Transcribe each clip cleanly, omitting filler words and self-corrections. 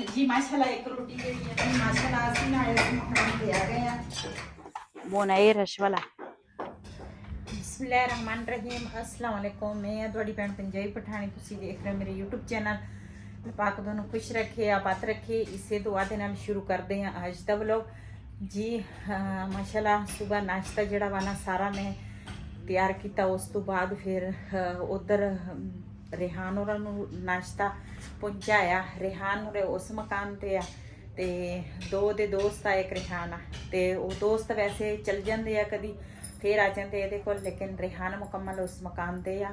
जी माशाल्लाह एक रोटी ਜਿਹੜੀ ਹੈ ਮਾਸ਼ਾਅੱਲਾ ਅਸੀਂ ਨਾਲ ਮੱਖਣ ਦੇ ਆ ਗਏ ਆ ਬੋਨਾਏ ਰਸ਼ ਵਾਲਾ ਬਿਸਮਿਲ੍ਲਾਹਿਰਰਹਿਮਾਨਿਰਰਹੀਮ अस्सलाम वालेकुम मैं ਤੁਹਾਡੀ ਭੈਣ ਪੰਜਾਬੀ ਪਠਾਣੀ ਤੁਸੀਂ ਦੇਖ ਰਹੇ ਮੇਰੇ YouTube ਚੈਨਲ ਪਾਕ ਤੁਹਾਨੂੰ ਖੁਸ਼ ਰੱਖੇ ਆਬਾਦ ਰੱਖੇ ਇਸੇ ਦੁਆ ਦੇ ਨਾਲ ਸ਼ੁਰੂ ਕਰਦੇ ਹਾਂ ਅੱਜ ਦਾ ਵਲੌਗ जी माशाल्लाह सुबह नाश्ता ਜਿਹੜਾ ਵਾ ਨਾ ਸਾਰਾ ਮੈਂ ਤਿਆਰ ਕੀਤਾ ਉਸ ਤੋਂ ਬਾਅਦ ਫਿਰ ਉਧਰ रेहान होरां नूं नाश्ता पहुंचाया रेहान होरे उस मकान ते आ ते दो दे दोस्त आ एक रेहान आ ते वो दोस्त वैसे चल जांदे आ कदी फिर आ जांदे इहदे कोल लेकिन रेहान मुकम्मल उस मकान ते आ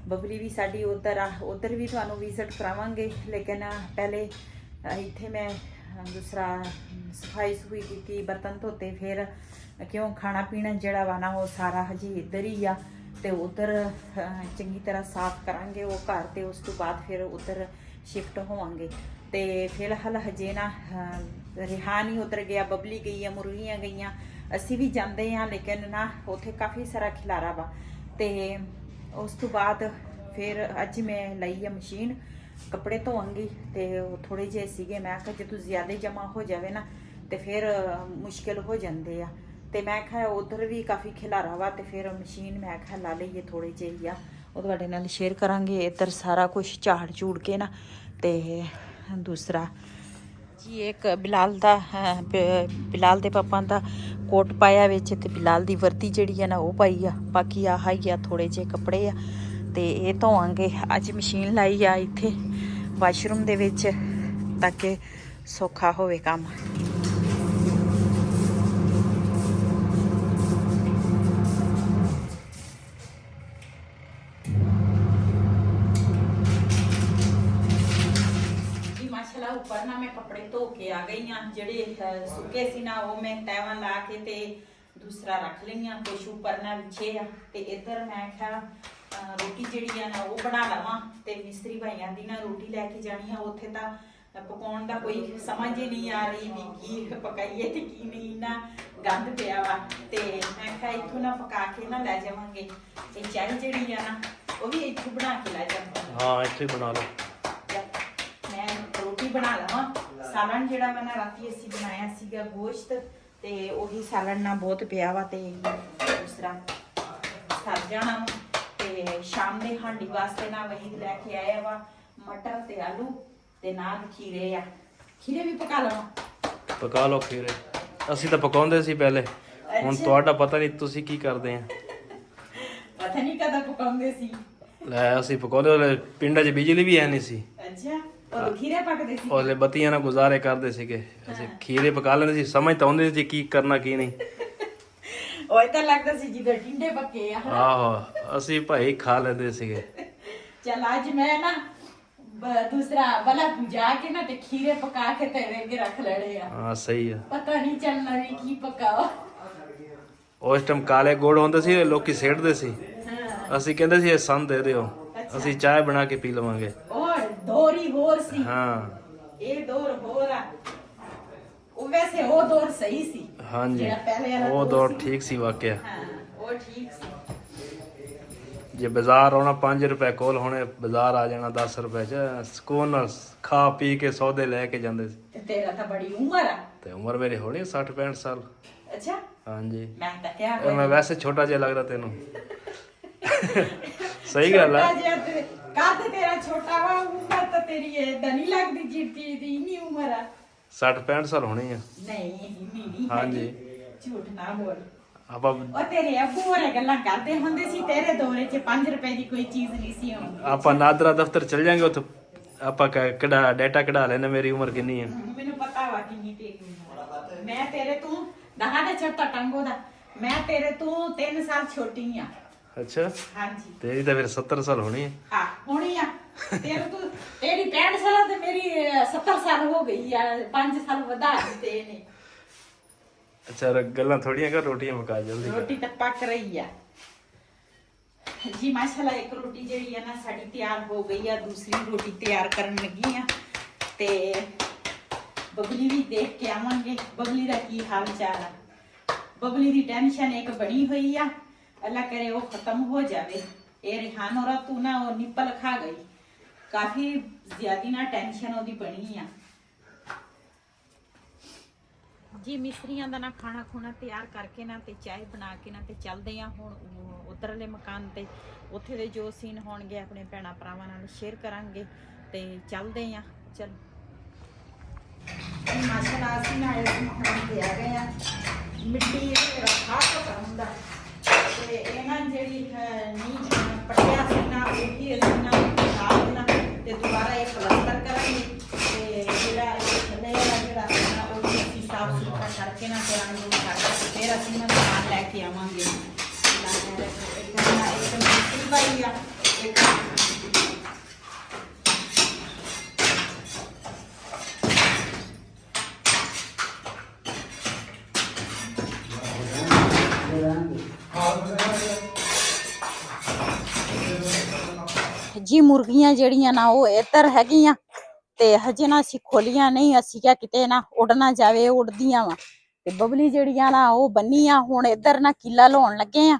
बबली भी साडी उधर आ उधर भी तुहानूं विजिट करावांगे लेकिन पहले इत्थे मैं दूसरा सफाई सफुई की बर्तन धोते फिर क्यों खाना पीना जिहड़ा वा ना वो सारा हजी इधर ही आ ਤੇ ਉਧਰ ਚੰਗੀ ਤਰ੍ਹਾਂ ਸਾਫ਼ ਕਰਾਂਗੇ ਉਹ ਘਰ ਤੇ ਉਸ ਤੋਂ ਬਾਅਦ ਫਿਰ ਉਧਰ ਸ਼ਿਫਟ ਹੋਵਾਂਗੇ ਤੇ ਫਿਲਹਾਲ ਹਜੇ ਨਾ ਰਿਹਾਨ ਹੀ ਉਧਰ ਗਿਆ ਬਬਲੀ ਗਈ ਆ ਮੁਰਗੀਆਂ ਗਈਆਂ ਅਸੀਂ ਵੀ ਜਾਂਦੇ ਆ ਲੇਕਿਨ ਨਾ ਉੱਥੇ ਕਾਫੀ ਸਾਰਾ ਖਿਲਾਰਾ ਵਾ ਤੇ ਉਸ ਤੋਂ ਬਾਅਦ ਫਿਰ ਅੱਜ ਮੈਂ ਲਈ ਆ ਮਸ਼ੀਨ ਕੱਪੜੇ ਧੋਵਾਂਗੀ ਤੇ ਉਹ ਥੋੜੇ ਜਿਹੇ ਸੀਗੇ ਮੈਂ ਕਿਹਾ ਜੇ ਤੂੰ ਜ਼ਿਆਦਾ ਜਮਾ ਹੋ ਜਾਵੇ ਨਾ ਤੇ ਫਿਰ ਮੁਸ਼ਕਿਲ ਹੋ ਜਾਂਦੇ ਆ ਤੇ ਮੈਂ ਕਿਹਾ ਉਧਰ ਵੀ ਕਾਫੀ ਖਿਲਾਰਾ ਵਾ ਤੇ ਫਿਰ ਮਸ਼ੀਨ ਮੈਂ ਕਿਹਾ ਲਾ ਲਈਏ ਥੋੜੇ ਜਿਹੇ ਆ ਉਹ ਤੁਹਾਡੇ ਨਾਲ ਸ਼ੇਅਰ ਕਰਾਂਗੇ ਇੱਧਰ ਸਾਰਾ ਕੁਝ ਝਾੜ ਝੂੜ ਕੇ ਨਾ ਤੇ ਦੂਸਰਾ ਜੀ ਇੱਕ ਬਿਲਾਲ ਦੇ ਪਾਪਾ ਦਾ ਕੋਟ ਪਾਇਆ ਵਿੱਚ ਤੇ ਬਿਲਾਲ ਦੀ ਵਰਦੀ ਜਿਹੜੀ ਆ ਨਾ ਉਹ ਪਾਈ ਆ ਬਾਕੀ ਆਹ ਹੀ ਆ ਥੋੜੇ ਜਿਹੇ ਕੱਪੜੇ ਆ ਤੇ ਇਹ ਧੋਵਾਂਗੇ ਅੱਜ ਮਸ਼ੀਨ ਲਾਈ ਆ ਇੱਥੇ ਵਾਸ਼ਰੂਮ ਦੇ ਵਿੱਚ ਤਾਂ ਕਿ ਸੌਖਾ ਹੋਵੇ ਕੰਮ ਉੱਪਰ ਨਾ ਮੈਂ ਕੱਪੜੇ ਧੋ ਕੇ ਆ ਗਈ ਆ ਜਿਹੜੇ ਸੁੱਕੇ ਸੀ ਨਾ ਉਹ ਮੈਂ ਤੈਵਾਂ ਲਾ ਕੇ ਤੇ ਦੂਸਰਾ ਰੱਖ ਲਈਆਂ ਕੁਛ ਉੱਪਰ ਨਾ ਵਿਛੇ ਆ ਤੇ ਇੱਧਰ ਮੈਂ ਕਿਹਾ ਰੋਟੀ ਜਿਹੜੀ ਆ ਨਾ ਉਹ ਬਣਾ ਲਵਾਂ ਤੇ ਮਿਸਤਰੀ ਭਾਈਆਂ ਦੀ ਨਾ ਰੋਟੀ ਲੈ ਕੇ ਜਾਣੀ ਆ ਉੱਥੇ ਤਾਂ ਪਕਾਉਣ ਦਾ ਕੋਈ ਸਮਝ ਹੀ ਨਹੀਂ ਆ ਰਹੀ ਵੀ ਕੀ ਪਕਾਈਏ ਤੇ ਕੀ ਨਹੀਂ ਨਾ ਗੰਦ ਪਿਆ ਵਾ ਤੇ ਮੈਂ ਕਿਹਾ ਇੱਥੋਂ ਨਾ ਪਕਾ ਕੇ ਨਾ ਲੈ ਜਾਵਾਂਗੇ ਤੇ ਚਾਹ ਜਿਹੜੀ ਆ ਨਾ ਉਹ ਵੀ ਇੱਥੋਂ ਬਣਾ ਕੇ ਲੈ ਜਾਵਾਂਗੇ ਹਾਂ ਇੱਥੇ ਬਣਾ ਲਓ रोटी बना लवा सालन जेड़ा मैं राती असी बनाया सीगा गोश्त ते ओही सालन ना बहुत पिया वा ते दूसरा सर जाना ते शाम दे हांडी वास्ते ना वही लेके आया वा मटर ते आलू ते नाल खीरे आ खीरे भी पका ਲਓ ਖੀਰੇ ਅਸੀਂ ਤਾਂ ਪਕਾਉਂਦੇ ਸੀ ਪਹਿਲੇ ਹੁਣ ਤੁਹਾਡਾ ਪਤਾ ਨਹੀਂ ਤੁਸੀਂ ਕੀ ਕਰਦੇ ਆ पता नहीं कदा पकाਉਂਦੇ ਸੀ ਲੈ ਅਸੀਂ ਪਕਾਉਂਦੇ ਪਿੰਡਾਂ 'ਚ ਬਿਜਲੀ ਵੀ ਹੈ ਨਹੀਂ ਸੀ अच्छा और खीरे पकदे सी ਉਹਲੇ ਬੱਤੀਆਂ ਨਾਲ ਗੁਜ਼ਾਰੇ ਕਰਦੇ ਸੀਗੇ ਅਸੀਂ ਖੀਰੇ ਪਕਾ ਲੈਂਦੇ ਸੀ ਸਮਝ ਤਾਂ ਆਉਂਦੀ ਸੀ ਕੀ ਕਰਨਾ ਕੀ ਨਹੀਂ ਉਹ ਤਾਂ ਲੱਗਦਾ ਸੀ ਜਿੱਦਾਂ ਟਿੰਡੇ ਪੱਕੇ ਆ ਆਹੋ ਅਸੀਂ ਭਾਈ ਖਾ ਲੈਂਦੇ ਸੀਗੇ ਚਲ ਅੱਜ ਮੈਂ ਨਾ दूसरा बला भुजा के ना ते खीरे पका के तेरे के रख लेने आ ਹਾਂ ਸਹੀ ਆ पता नहीं चलना भी की पकाओ ਉਸ ਟਾਈਮ ਕਾਲੇ ਗੁੜ ਹੁੰਦੇ ਸੀ ਲੋਕੀ ਸੇੜਦੇ ਸੀ ਅਸੀਂ ਕਹਿੰਦੇ ਸੀ ਇਹ ਸੰਨ ਦੇ ਦਿਓ ਅਸੀਂ ਚਾਹ ਬਣਾ ਕੇ ਪੀ ਲਵਾਂਗੇ और दौरी होर सी ਹਾਂ ये दौर होर आ ਉਹ ਵੈਸੇ ਉਹ ਦੌਰ ਸਹੀ ਸੀ ਹਾਂਜੀ ਜਿਹੜਾ ਪਹਿਲੇ ਵਾਲਾ ਉਹ ਦੌਰ ਠੀਕ ਸੀ ਵਾਕਿਆ ਹਾਂ ਉਹ ਠੀਕ ਸੀ ਜੇ ਬਾਜ਼ਾਰ ਆਉਣਾ 5 ਰੁਪਏ ਕੋਲ ਹੋਣੇ ਬਾਜ਼ਾਰ ਆ ਜਾਣਾ 10 ਰੁਪਏ ਚ ਸਕੂਨ ਨਾਲ ਖਾ ਪੀ ਕੇ ਸੌਦੇ ਲੈ ਕੇ ਜਾਂਦੇ ਸੀ ਤੇ ਤੇਰਾ ਤਾਂ ਬੜੀ ਉਮਰ ਆ ਤੇ ਉਮਰ ਮੇਰੀ ਹੋਣੀ 60 65 ਸਾਲ ਅੱਛਾ ਹਾਂਜੀ ਮੈਂ ਤਾਂ ਕਿਹਾ ਮੈਂ ਵੈਸੇ ਛੋਟਾ ਜਿਹਾ ਲੱਗਦਾ ਤੈਨੂੰ ਸਹੀ ਗੱਲ ਆ ਕੱਦ ਤੇਰਾ ਛੋਟਾ ਵਾ ਉਮਰ ਤਾਂ ਤੇਰੀ ਏਦਾਂ ਨਹੀਂ ਲੱਗਦੀ ਜਿੱਤੀ ਦੀ ਇੰਨੀ ਉਮਰ ਆ 60 65 ਸਾਲ ਹੋਣੀ ਆ ਨਹੀਂ ਇੰਨੀ ਨਹੀਂ ਹਾਂਜੀ ਝੂਠ ਨਾ ਬੋਲ ਆਪਾਂ ਉਹ ਤੇਰੇ ਅੱਬੂ ਹੋਰੇ ਗੱਲਾਂ ਕਰਦੇ ਹੁੰਦੇ ਸੀ ਤੇਰੇ ਦੌਰੇ 'ਚ 5 ਰੁਪਏ ਦੀ ਕੋਈ ਚੀਜ਼ ਨਹੀਂ ਸੀ ਆਉਂਦੀ ਆਪਾਂ ਨਾਦਰਾ ਦਫ਼ਤਰ ਚਲ ਜਾਾਂਗੇ ਉੱਥੇ ਆਪਾਂ ਕਢਾ ਡਾਟਾ ਕਢਾ ਲੈਣਾ ਮੇਰੀ ਉਮਰ ਕਿੰਨੀ ਆ ਮੈਨੂੰ ਪਤਾ ਵਾ ਕਿੰਨੀ ਤੇਰੀ ਉਮਰ ਮੈਂ ਤੇਰੇ ਤੋਂ ਦਹਾ ਦਾ ਛੱਟਾ ਟੰਗੋ ਦਾ ਮੈਂ ਤੇਰੇ ਤੋਂ 3 ਸਾਲ ਛੋਟੀ ਆ ਅੱਛਾ ਹਾਂਜੀ ਤੇਰੀ ਤਾਂ ਫਿਰ 70 ਸਾਲ ਹੋਣੀ ਆ ਹਾਂ ਹੋਣੀ ਆ ਤੇਰੇ ਤੋਂ ਤੇਰੀ 65 ਸਾਲ ਤੇ ਮੇਰੀ 70 ਸਾਲ ਹੋ ਗਈ ਆ 5 ਸਾਲ ਵਧਾ ਦਿੱਤੇ ਨੇ ਅੱਛਾ ਗੱਲਾਂ ਥੋੜੀਆਂ ਕਰ ਰੋਟੀਆਂ ਪਕਾ ਜਲਦੀ ਰੋਟੀ ਤਾਂ ਪੱਕ ਰਹੀ ਆ ਜੀ ਮਾਸ਼ਾਅੱਲਾ ਇੱਕ ਰੋਟੀ ਜਿਹੜੀ ਆ ਨਾ ਸਾਡੀ ਤਿਆਰ ਹੋ ਗਈ ਆ ਦੂਸਰੀ ਰੋਟੀ ਤਿਆਰ ਕਰਨ ਲੱਗੀ ਆ ਤੇ ਬਬਲੀ ਵੀ ਦੇਖ ਕੇ ਆਵਾਂਗੇ ਬਬਲੀ ਦਾ ਕੀ ਹਾਲ ਚਾਲ ਆ ਬਬਲੀ ਦੀ ਟੈਨਸ਼ਨ ਇੱਕ ਬਣੀ ਹੋਈ ਆ ਅੱਲਾ ਕਰੇ ਉਹ ਖਤਮ ਹੋ ਜਾਵੇ ਇਹ ਰਿਹਾਨ ਔਰ ਤੂੰ ਨਾ ਉਹ ਨਿੱਪਲ ਖਾ ਗਈ ਕਾਫੀ ਜ਼ਿਆਦੀ ਨਾ ਟੈਨਸ਼ਨ ਉਹਦੀ ਬਣੀ ਆ ਜੀ ਮਿਸਤਰੀਆਂ ਦਾ ਨਾ ਖਾਣਾ ਖੁਣਾ ਤਿਆਰ ਕਰਕੇ ਨਾ ਤੇ ਚਾਹ ਬਣਾ ਕੇ ਨਾ ਤੇ ਚੱਲਦੇ ਆ ਹੁਣ ਉਧਰਲੇ ਮਕਾਨ ਤੇ। ਉੱਥੇ ਦੇ ਜੋ ਸੀਨ ਹੋਣਗੇ ਆਪਣੇ ਭੈਣਾਂ ਭਰਾਵਾਂ ਨਾਲ ਸ਼ੇਅਰ ਕਰਾਂਗੇ ਤੇ ਚੱਲਦੇ ਆ। ਚਲ ਮਾਸ਼ਾਅੱਲਾ ਅਸੀਂ ਨਾ ਇਸ ਮਕਾਨ ਤੇ ਆ ਗਏ ਆ। ਮਿੱਟੀ ਰੱਖਾ ਤੋਂ ਹੁੰਦਾ ਤੇ ਇਹਨਾਂ ਜਿਹੜੀ ਨੀਂਹ ਪੱਟਿਆ ਸੀ ਨਾ ਉਹੀ ਅਸੀਂ ਨਾ ਨਾਲ ਨਾ ਤੇ ਦੁਬਾਰਾ ਇਹ ਪਲਸਤਰ ਕਰਾਂਗੇ ਤੇ ਜਿਹੜਾ ਇਹ ਥੱਲੇ ਵਾਲਾ ਜਿਹੜਾ ਨਾ ਉਹ ਵੀ ਅਸੀਂ ਸਾਫ ਸੁਥਰਾ ਕਰਕੇ ਨਾ ਤੇ ਰੰਗ ਕਰਕੇ ਫਿਰ ਅਸੀਂ ਨਾ ਸਮਾਨ ਲੈ ਕੇ ਆਵਾਂਗੇ। ਇੱਕ ਮਿਸਤਰੀ ਭਾਈ ਆ ਇੱਕ जी मुर्गियां जड़ियां ना वो इधर हैगियां ते हजे ना असी खोलियां नहीं। असी क्या किते ना उड़ ना जावे उड़दियां वा ते बबली जड़ियां ना वो बन्नियां हुण इधर ना किला लाउण लगे आ।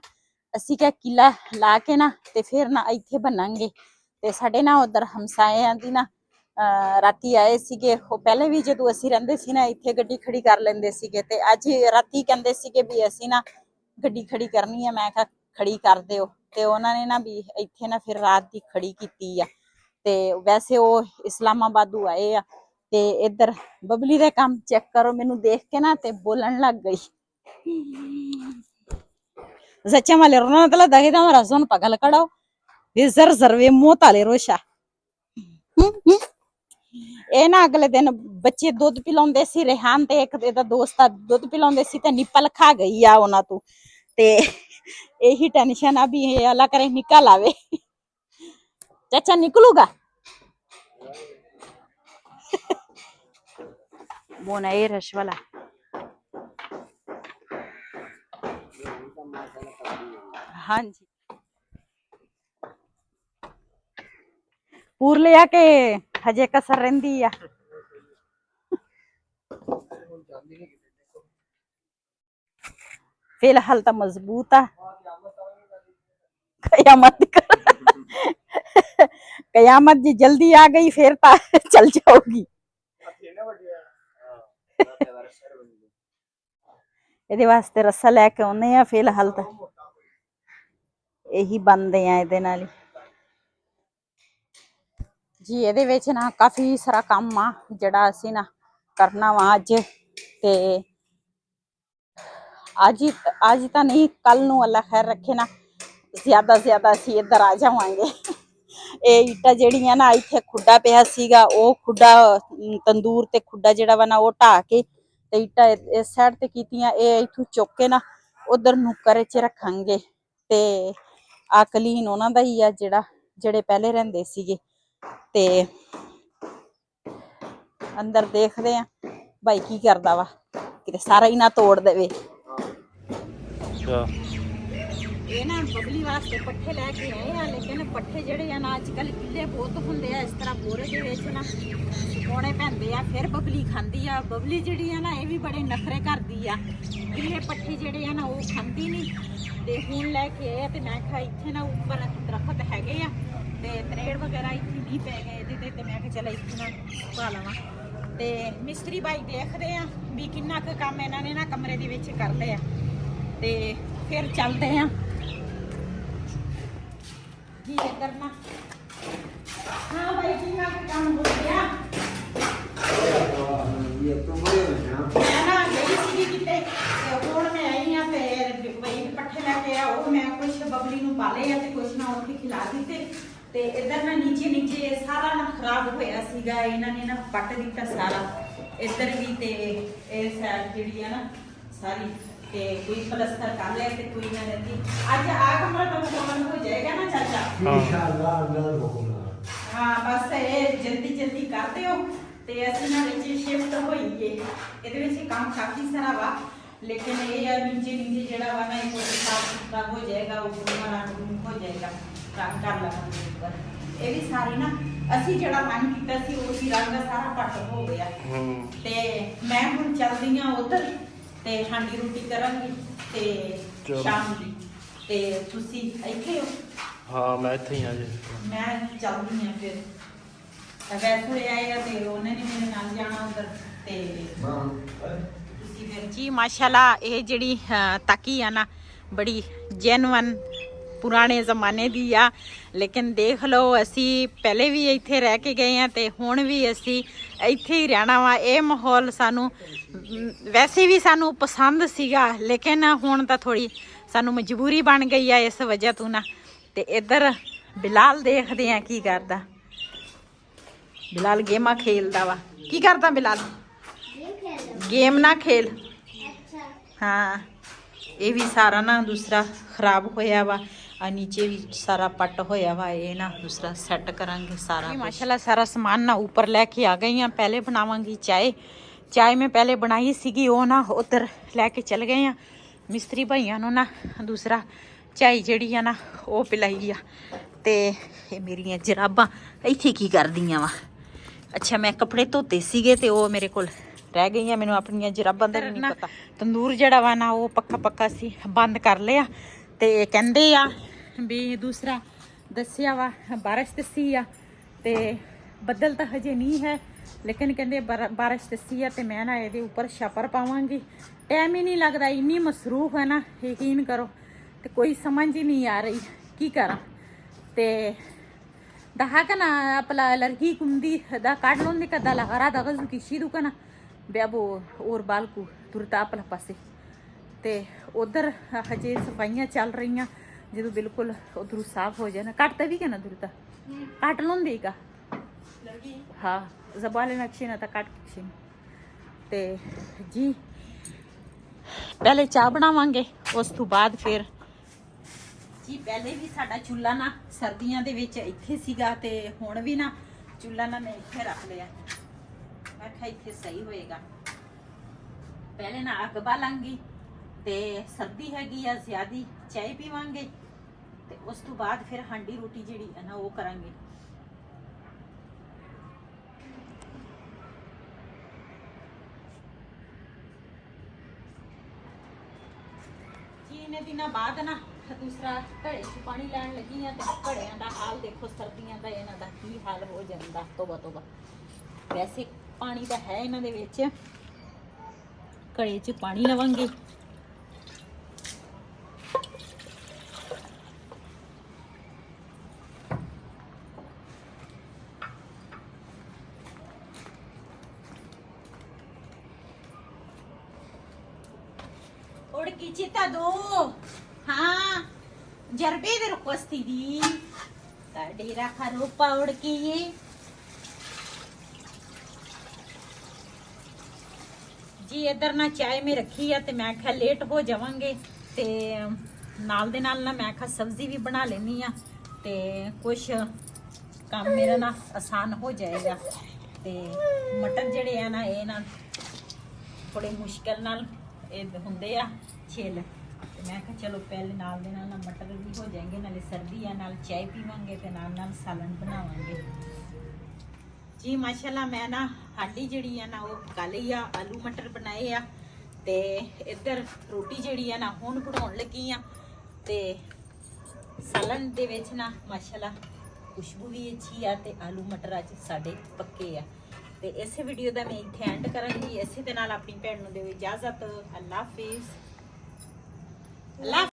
असी क्या किला ला के ना ते फिर ना इत्थे बनांगे ते साडे ना उधर हमसायां दी ना राती आए सीगे। वो पहले भी जदों असी रहिंदे सी ना इत्थे गड्डी खड़ी कर लैंदे सीगे ते अज राती कहंदे सीगे भी असी ना गड्डी खड़ी करनी है। मैं कहा खड़ी कर दिओ ते उन्हां ने ना भी इत्थे ना फिर रात दी खड़ी कीती आ ते वैसे वो इस्लामाबादों आए आ ते इधर बबली दे काम चेक करो। मैनू देख के ना ते बोलन लग गई सच्चा माले रोना तला दगे दा रसन पगल कड़ो वे जर जरवे मोत आले रोशा। ਇਹ ਨਾ ਅਗਲੇ ਦਿਨ ਬੱਚੇ ਦੁੱਧ ਪਿਲਾਉਂਦੇ ਸੀ ਰਿਹਾਨ ਤੇ ਇੱਕ ਇਹਦਾ ਦੋਸਤ ਆ ਦੁੱਧ ਪਿਲਾਉਂਦੇ ਸੀ ਤੇ ਨਿੱਪਲ ਖਾ ਗਈ ਆ ਉਹਨਾਂ ਤੋਂ ਤੇ ਇਹੀ ਟੈਨਸ਼ਨ ਆ ਵੀ ਇਹ ਅੱਲਾ ਕਰੇ ਨਿਕਲ ਆਵੇ। ਚਾਚਾ ਨਿਕਲੂਗਾ बोना ये रश वाला हाँ जी पूर लिया के हजे कसर रहिंदी आ। फिलहाल तो मजबूत आ कयामत कयामत जी जल्दी आ गई फिर ता चल जाओगी। ਇਹਦੇ ਵਾਸਤੇ ਰੱਸਾ ਲੈ ਕੇ ਆਉਨੇ ਆ। ਫਿਲਹਾਲ ਤਾਂ ਇਹੀ ਬੰਦੇ ਆ ਇਹਦੇ ਨਾਲ ਹੀ ਜੀ। ਇਹਦੇ ਵਿੱਚ ਨਾ ਕਾਫੀ ਸਾਰਾ ਕੰਮ ਆ ਜਿਹੜਾ ਅਸੀਂ ਨਾ ਕਰਨਾ ਵਾ ਅੱਜ ਤੇ ਅੱਜ ਤਾਂ ਨਹੀਂ ਕੱਲ ਨੂੰ ਅੱਲਾ ਖੈਰ ਰੱਖੇ ਨਾ ਜ਼ਿਆਦਾ ਅਸੀਂ ਇੱਧਰ ਆ ਜਾਵਾਂਗੇ। ਇਹ ਇੱਟਾਂ ਜਿਹੜੀਆਂ ਨਾ ਇੱਥੇ ਖੁੱਡਾ ਪਿਆ ਸੀਗਾ ਉਹ ਖੁੱਡਾ ਤੰਦੂਰ ਤੇ ਖੁੱਡਾ ਜਿਹੜਾ ਵਾ ਨਾ ਉਹ ਢਾਹ ਕੇ ਤੇ ਇੱਟਾਂ ਇਸ ਸਾਈਡ ਤੇ ਕੀਤੀਆਂ। ਇਹ ਇੱਥੋਂ ਚੁੱਕ ਕੇ ਨਾ ਉਧਰ ਨੁੱਕਰ 'ਚ ਰੱਖਾਂਗੇ ਤੇ ਆ ਕਲੀਨ ਉਹਨਾਂ ਦਾ ਹੀ ਆ ਜਿਹੜੇ ਪਹਿਲੇ ਰਹਿੰਦੇ ਸੀਗੇ ਤੇ ਅੰਦਰ ਦੇਖਦੇ ਆ ਭਾਈ ਕੀ ਕਰਦਾ ਵਾ ਕਿਤੇ ਸਾਰਾ ਹੀ ਨਾ ਤੋੜ ਦੇਵੇ। ਇਹ ਨਾ ਬਬਲੀ ਵਾਸਤੇ ਪੱਠੇ ਲੈ ਕੇ ਆਏ ਆ ਲੇਕਿਨ ਪੱਠੇ ਜਿਹੜੇ ਆ ਨਾ ਅੱਜ ਕੱਲ ਕਿੱਲੇ ਬਹੁਤ ਹੁੰਦੇ ਆ। ਇਸ ਤਰ੍ਹਾਂ ਬੋਰੇ ਦੇ ਵਿੱਚ ਨਾ ਸੁਕਾਉਣੇ ਪੈਂਦੇ ਆ ਫਿਰ ਬਬਲੀ ਖਾਂਦੀ ਆ। ਬਬਲੀ ਜਿਹੜੀ ਆ ਨਾ ਇਹ ਵੀ ਬੜੇ ਨਖਰੇ ਕਰਦੀ ਆ। ਕਿੱਲੇ ਪੱਠੇ ਜਿਹੜੇ ਆ ਨਾ ਉਹ ਖਾਂਦੀ ਨਹੀਂ ਤੇ ਹੁਣ ਲੈ ਕੇ ਆਏ ਤੇ ਮੈਂ ਕਿਹਾ ਇੱਥੇ ਨਾ ਉੱਪਰ ਦਰਖਤ ਹੈਗੇ ਆ ਤੇ ਤਰੇੜ ਵਗੈਰਾ ਇੱਥੇ ਨਹੀਂ ਪੈ ਗਏ ਇਹਦੇ ਤੇ ਮੈਂ ਕਿਹਾ ਚਲ ਇੱਥੇ ਨਾ ਸੁਕਾ ਲਵਾਂ। ਤੇ ਮਿਸਤਰੀ ਭਾਈ ਦੇਖਦੇ ਆ ਵੀ ਕਿੰਨਾ ਕੁ ਕੰਮ ਇਹਨਾਂ ਨੇ ਨਾ ਕਮਰੇ ਦੇ ਵਿੱਚ ਕਰ ਲਿਆ ਤੇ ਫਿਰ ਚੱਲਦੇ ਆ जी इधर ना। हाँ भाई जी ना काम हो गया मैं ना गई सी किते ते हुण मैं आई हां ते भाई पट्ठे लेके आ वो मैं कुछ बबली नूं पाले आ ते कुछ ना उत्थे खिला दिते ते इधर ना नीचे सारा ना खराब होया सीगा। इन्हां ने ना पट दिता सारा इधर भी ते ए साइड जेड़ी है ना सारी ते कोई प्लस्तर कर लिया ते कोई ना रहती। आज आ कमरा तो मुकम्मल हो जाएगा ना चाचा इंशाअल्लाह अल्लाह हुक्म। हां बस ये जल्दी कर दियो ते असि ना नीचे शिफ्ट होईए। ਇਹਦੇ ਵਿੱਚ ਕੰਮ ਕਾਫੀ ਸਾਰਾ ਵਾ लेकिन ये नीचे जेड़ा वा ना ये साफ सुथरा हो जाएगा ऊपर वाला हो जाएगा रंग कर लवांगे ऊपर। ये भी सारी ना ਅਸੀਂ ਜਿਹੜਾ ਰੰਗ ਕੀਤਾ ਸੀ ਉਹ ਹੀ ਰੰਗ ਸਾਰਾ ਪੱਟ ਹੋ ਗਿਆ ਤੇ ਮੈਂ ਹੁਣ ਚੱਲਦੀ ਆ ਉਧਰ ਤੇ ਹਾਂਡੀ ਰੋਟੀ ਕਰਾਂਗੀ ਤੇ ਸ਼ਾਮ ਦੀ ਤੇ ਤੁਸੀਂ ਇੱਥੇ ਹੋ। ਹਾਂ ਮੈਂ ਇੱਥੇ ਹੀ ਆ ਜੀ। ਮੈਂ ਚੱਲਦੀ ਆ ਫਿਰ ਵੈਸੇ ਆਏਗਾ ਤੇ ਉਹਨੇ ਨੇ ਮੇਰੇ ਨਾਲ ਜਾਣਾ ਉਧਰ ਤੇ ਤੁਸੀਂ ਫਿਰ। ਜੀ ਮਾਸ਼ਾਅੱਲਾ ਇਹ ਜਿਹੜੀ ਤਾਕੀ ਆ ਨਾ ਬੜੀ ਜੈਨੂਅਨ ਪੁਰਾਣੇ ਜ਼ਮਾਨੇ ਦੀ ਆ। ਲੇਕਿਨ ਦੇਖ ਲਓ ਅਸੀਂ ਪਹਿਲੇ ਵੀ ਇੱਥੇ ਰਹਿ ਕੇ ਗਏ ਆ ਤੇ ਹੁਣ ਵੀ ਅਸੀਂ ਇੱਥੇ ਹੀ ਰਹਿਣਾ ਵਾ। ਇਹ ਮਾਹੌਲ ਸਾਨੂੰ ਵੈਸੇ ਵੀ ਸਾਨੂੰ ਪਸੰਦ ਸੀਗਾ, ਲੇਕਿਨ ਹੁਣ ਤਾਂ ਥੋੜੀ ਸਾਨੂੰ ਮਜਬੂਰੀ ਬਣ ਗਈ ਆ ਇਸ ਵਜ੍ਹਾ ਤੋਂ ਨਾ। ਤੇ ਇੱਧਰ ਬਿਲਾਲ ਦੇਖਦੇ ਆ ਕੀ ਕਰਦਾ। ਬਿਲਾਲ ਗੇਮਾਂ ਖੇਲਦਾ ਵਾ। ਕੀ ਕਰਦਾ ਬਿਲਾਲ? गेम ना खेल। हाँ ये भी सारा ना दूसरा खराब होया वा और नीचे भी सारा पट होया वा। ये ना दूसरा सेट करांगे सारा। माशाल्लाह सारा सामान ना ऊपर लेके आ गई हैं। पहले बनावांगी चाय। चाय में पहले बनाई सीगी वो ना उधर लेके चल गए हैं मिस्त्री भाइयों ਨੂੰ ਨਾ दूसरा चाय ਜਿਹੜੀ ਆ ਨਾ ਉਹ ਪਿਲਾਈ ਆ। ਤੇ ਇਹ ਮੇਰੀਆਂ ਜਰਾਬਾਂ ਇੱਥੇ ਕੀ ਕਰਦੀਆਂ ਵਾ। ਅੱਛਾ ਮੈਂ ਕੱਪੜੇ ਧੋਤੇ ਸੀਗੇ ਤੇ ਉਹ ਮੇਰੇ ਕੋਲ ਰਹਿ ਗਈਆਂ। ਮੈਨੂੰ ਆਪਣੀਆਂ ਜਰਾਬਾਂ ਦਾ ਨਹੀਂ ਪਤਾ। ਤੰਦੂਰ ਜਿਹੜਾ ਵਾ ਨਾ ਉਹ ਪੱਕਾ ਸੀ ਬੰਦ ਕਰ ਲਿਆ। ਤੇ ਕਹਿੰਦੇ ਆ ਵੀ ਦੂਸਰਾ ਦੱਸਿਆ ਵਾ ਬਾਰਿਸ਼ ਦੱਸੀ ਆ ਤੇ ਬੱਦਲ ਤਾਂ ਹਜੇ ਨਹੀਂ ਹੈ, ਲੇਕਿਨ ਕਹਿੰਦੇ ਬਾਰਿਸ਼ ਦੱਸੀ ਆ। ਤੇ ਮੈਂ ਨਾ ਇਹਦੇ ਉੱਪਰ ਛਾਪਰ ਪਾਵਾਂਗੀ। ਟਾਈਮ ਹੀ ਨਹੀਂ ਲੱਗਦਾ, ਇੰਨੀ ਮਸਰੂਫ ਹੈ ਨਾ ਯਕੀਨ ਕਰੋ। ਤੇ ਕੋਈ ਸਮਝ ਹੀ ਨਹੀਂ ਆ ਰਹੀ ਕੀ ਕਰਾਂ। ਤੇ दहा का ना आपला लड़की कुंदी दा काढ लोन दे का दाला हरा दा गजू की शीदू का ना बेबो और बाल को तुरता आपला पासे ते उधर हजे सफाइयां चल रही जो बिल्कुल उधर साफ हो जाए ना काटता भी क्या ना तुरता काट लोन देगा। हाँ जबाले नक्शे ना था काट के ते जी पहले चाह बनावांगे उस तो बाद फिर जी पहले भी साडा चूल्हा ना सर्दियों ਦੇ ਵਿੱਚ ਇੱਥੇ ਸੀਗਾ ਤੇ ਹੁਣ ਵੀ ਨਾ ਚੁੱਲ੍ਹਾ ਨਾ ਮੈਂ ਇੱਥੇ ਰੱਖ ਲਿਆ। ਮੈਂ ਕਿਹਾ ਇੱਥੇ ਸਹੀ ਹੋਏਗਾ। ਪਹਿਲੇ ਨਾ ਅੱਗ ਬਾਲਾਂਗੀ ਤੇ ਸਰਦੀ ਹੈਗੀ ਆ ਜ਼ਿਆਦੀ ਚਾਹ ਪੀਵਾਂਗੇ ਤੇ ਉਸ ਤੋਂ ਬਾਅਦ ਫਿਰ ਹਾਂਡੀ ਰੋਟੀ ਜਿਹੜੀ ਹੈ ਨਾ ਉਹ ਕਰਾਂਗੇ। ਜੀ ਇਹਨੇ ਦਿਨਾਂ ਬਾਅਦ ਨਾ दूसरा घड़े च पानी लैन लगी हाँ तो घड़िया का हाल देखो सर्दियों का इन्हों का की हाल हो जाता। तोबा तोबा वैसे पानी तो है इन्हों दे विच घड़े च पानी लवांगे। उड़की चिता दो हाँ जरबे दे रुकस्ती दी डेरा खरोपा उड़की ये जी इधर ना चाय में रखी है ते मैं आखा लेट हो जावांगे ते नाल दे नाल ना मैं आखा सब्जी भी बना लेनी आ ते कुछ काम मेरा ना आसान हो जाएगा। ते मटर जड़े है ना ये ना थोड़े मुश्किल नाल हुंदे आ छेल। मैं कहा चलो पहले नाल दे नाल मटर भी हो जाएंगे, नाले सर्दी है नाल चाय पीवांगे ते नाल नाल सालन बनावांगे। जी माशाल्लाह मैं ना हाडी जड़ी है ना वो पका लई आ। आलू मटर बनाए आ ते इधर रोटी जड़ी है ना हुण बनाउण लगी आ ते सालन दे विच ना माशाल्लाह खुशबू भी अच्छी आ ते आलू मटर अज साडे पक्के आ। ते इस वीडियो दा मैं इत्थे एंड करांगी। इसे दे नाल अपनी भैन नूं दिओ इजाजत। अल्लाह हाफिज़।